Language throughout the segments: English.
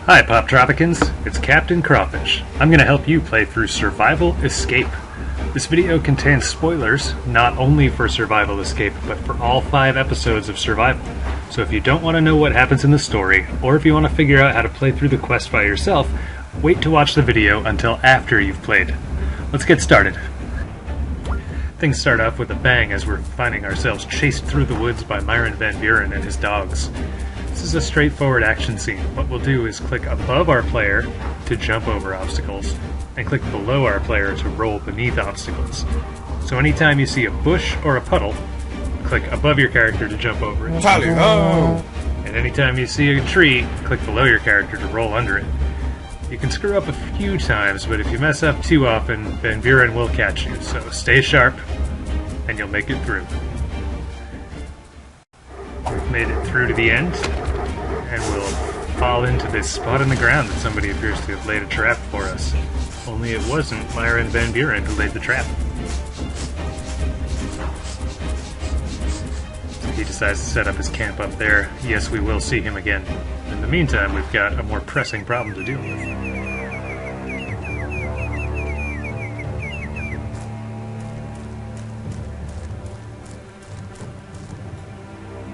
Hi Poptropicans, it's Captain Crawfish. I'm going to help you play through Survival Escape. This video contains spoilers, not only for Survival Escape, but for all 5 episodes of Survival. So if you don't want to know what happens in the story, or if you want to figure out how to play through the quest by yourself, wait to watch the video until after you've played. Let's get started. Things start off with a bang as we're finding ourselves chased through the woods by Myron Van Buren and his dogs. This is a straightforward action scene. What we'll do is click above our player to jump over obstacles, and click below our player to roll beneath obstacles. So anytime you see a bush or a puddle, click above your character to jump over it. And anytime you see a tree, click below your character to roll under it. You can screw up a few times, but if you mess up too often, Van Buren will catch you, so stay sharp, and you'll make it through. We've made it through to the end, and we'll fall into this spot in the ground that somebody appears to have laid a trap for us. Only it wasn't Myron Van Buren who laid the trap. He decides to set up his camp up there. Yes, we will see him again. In the meantime, we've got a more pressing problem to deal with.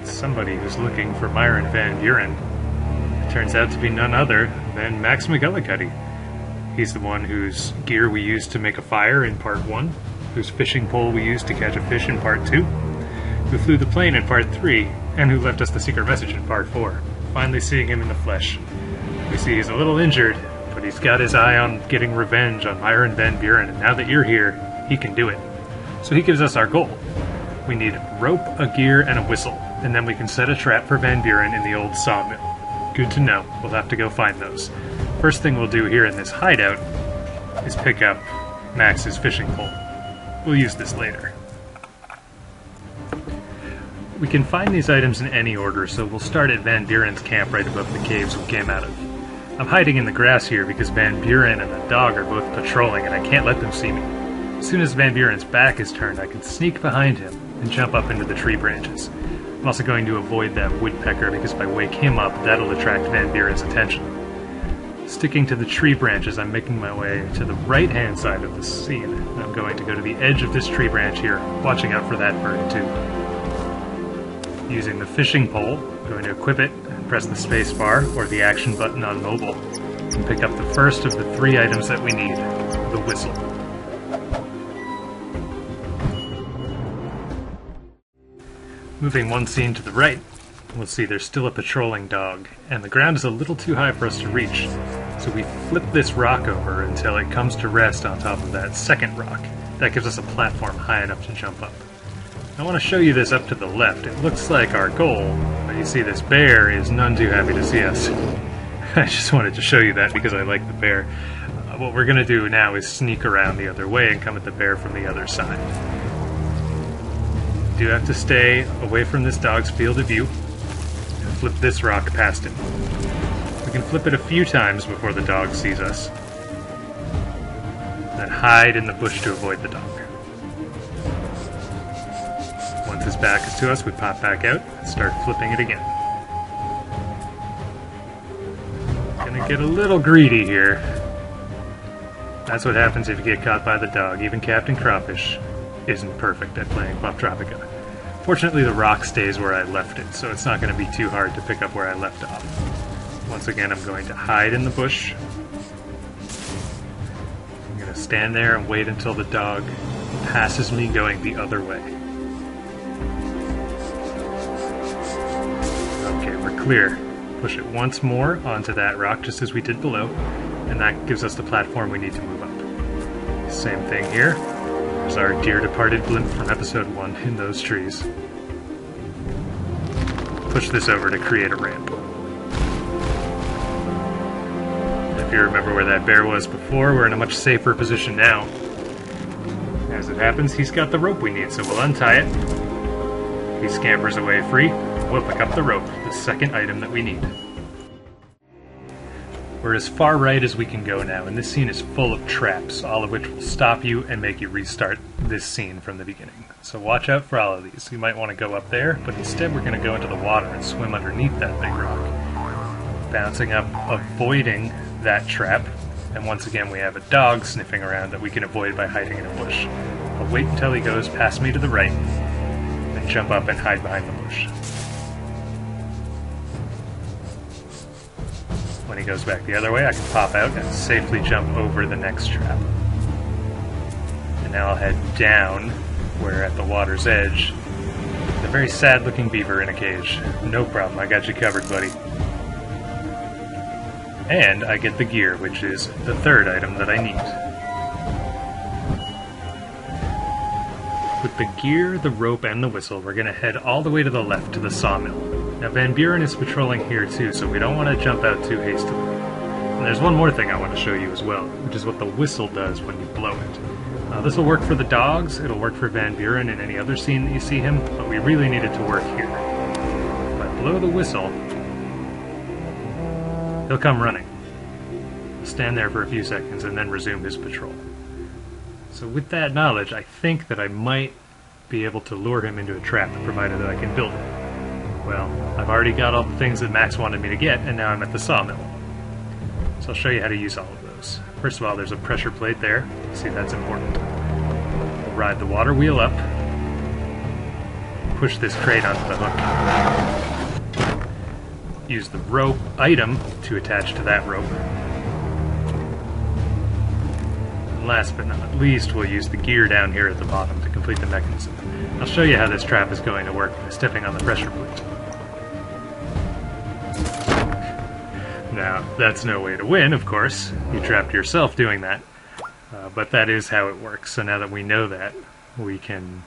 Somebody who's looking for Myron Van Buren. It turns out to be none other than Max McGillicuddy. He's the one whose gear we used to make a fire in part 1, whose fishing pole we used to catch a fish in part 2, who flew the plane in part 3, and who left us the secret message in part 4. Finally seeing him in the flesh. We see he's a little injured, but he's got his eye on getting revenge on Myron Van Buren, and now that you're here, he can do it. So he gives us our goal. We need rope, a gear, and a whistle, and then we can set a trap for Van Buren in the old sawmill. Good to know. We'll have to go find those. First thing we'll do here in this hideout is pick up Max's fishing pole. We'll use this later. We can find these items in any order, so we'll start at Van Buren's camp right above the caves we came out of. I'm hiding in the grass here because Van Buren and the dog are both patrolling and I can't let them see me. As soon as Van Buren's back is turned, I can sneak behind him and jump up into the tree branches. I'm also going to avoid that woodpecker because if I wake him up, that'll attract Van Buren's attention. Sticking to the tree branches, I'm making my way to the right-hand side of the scene. I'm going to go to the edge of this tree branch here, watching out for that bird too. Using the fishing pole, I'm going to equip it and press the space bar or the action button on mobile and pick up the first of the 3 items that we need, the whistle. Moving one scene to the right, we'll see there's still a patrolling dog, and the ground is a little too high for us to reach, so we flip this rock over until it comes to rest on top of that second rock. That gives us a platform high enough to jump up. I want to show you this up to the left. It looks like our goal, but you see this bear is none too happy to see us. I just wanted to show you that because I like the bear. What we're going to do now is sneak around the other way and come at the bear from the other side. You do have to stay away from this dog's field of view and flip this rock past him. We can flip it a few times before the dog sees us. Then hide in the bush to avoid the dog. Once his back is to us, we pop back out and start flipping it again. Gonna get a little greedy here. That's what happens if you get caught by the dog. Even Captain Crawfish isn't perfect at playing Poptropica. Fortunately, the rock stays where I left it, so it's not going to be too hard to pick up where I left off. Once again, I'm going to hide in the bush. I'm going to stand there and wait until the dog passes me going the other way. Okay, we're clear. Push it once more onto that rock, just as we did below, and that gives us the platform we need to move up. Same thing here. There's our dear departed blimp from episode 1 in those trees. Push this over to create a ramp. If you remember where that bear was before, we're in a much safer position now. As it happens, he's got the rope we need, so we'll untie it. He scampers away free. We'll pick up the rope, the second item that we need. We're as far right as we can go now, and this scene is full of traps, all of which will stop you and make you restart this scene from the beginning. So watch out for all of these. You might want to go up there, but instead we're going to go into the water and swim underneath that big rock. bouncing up, avoiding that trap. And once again, we have a dog sniffing around that we can avoid by hiding in a bush. I'll wait until he goes past me to the right, then jump up and hide behind the bush. When he goes back the other way, I can pop out and safely jump over the next trap. And now I'll head down, where at the water's edge, a very sad-looking beaver in a cage. No problem, I got you covered, buddy. And I get the gear, which is the third item that I need. With the gear, the rope, and the whistle, we're going to head all the way to the left to the sawmill. Now Van Buren is patrolling here too, so we don't want to jump out too hastily. And there's one more thing I want to show you as well, which is what the whistle does when you blow it. This will work for the dogs, it'll work for Van Buren in any other scene that you see him, but we really need it to work here. If I blow the whistle, he'll come running. He'll stand there for a few seconds and then resume his patrol. So with that knowledge, I think that I might be able to lure him into a trap, provided that I can build it. Well, I've already got all the things that Max wanted me to get, and now I'm at the sawmill. So I'll show you how to use all of those. First of all, there's a pressure plate there. See, that's important. We'll ride the water wheel up, push this crate onto the hook, use the rope item to attach to that rope. And last but not least, we'll use the gear down here at the bottom to complete the mechanism. I'll show you how this trap is going to work by stepping on the pressure plate. Now, that's no way to win, of course. You trapped yourself doing that. But that is how it works. So now that we know that, we can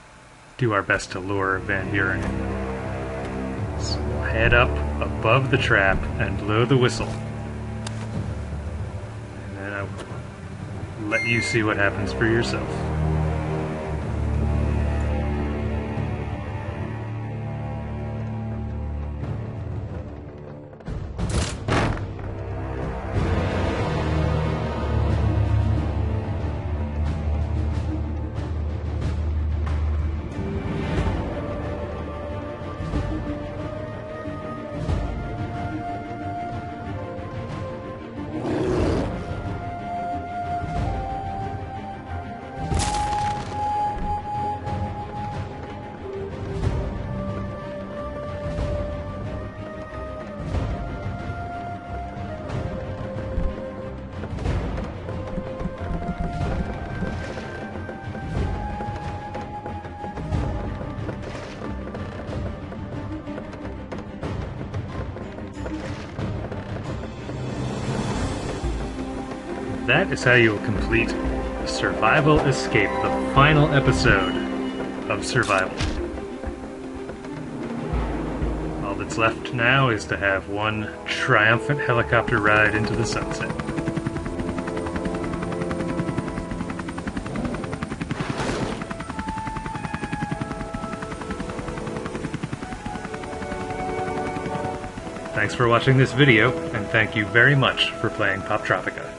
do our best to lure Van Buren in. So we'll head up above the trap and blow the whistle. And then I'll let you see what happens for yourself. That is how you will complete Survival Escape, the final episode of Survival. All that's left now is to have one triumphant helicopter ride into the sunset. Thanks for watching this video, and thank you very much for playing Poptropica.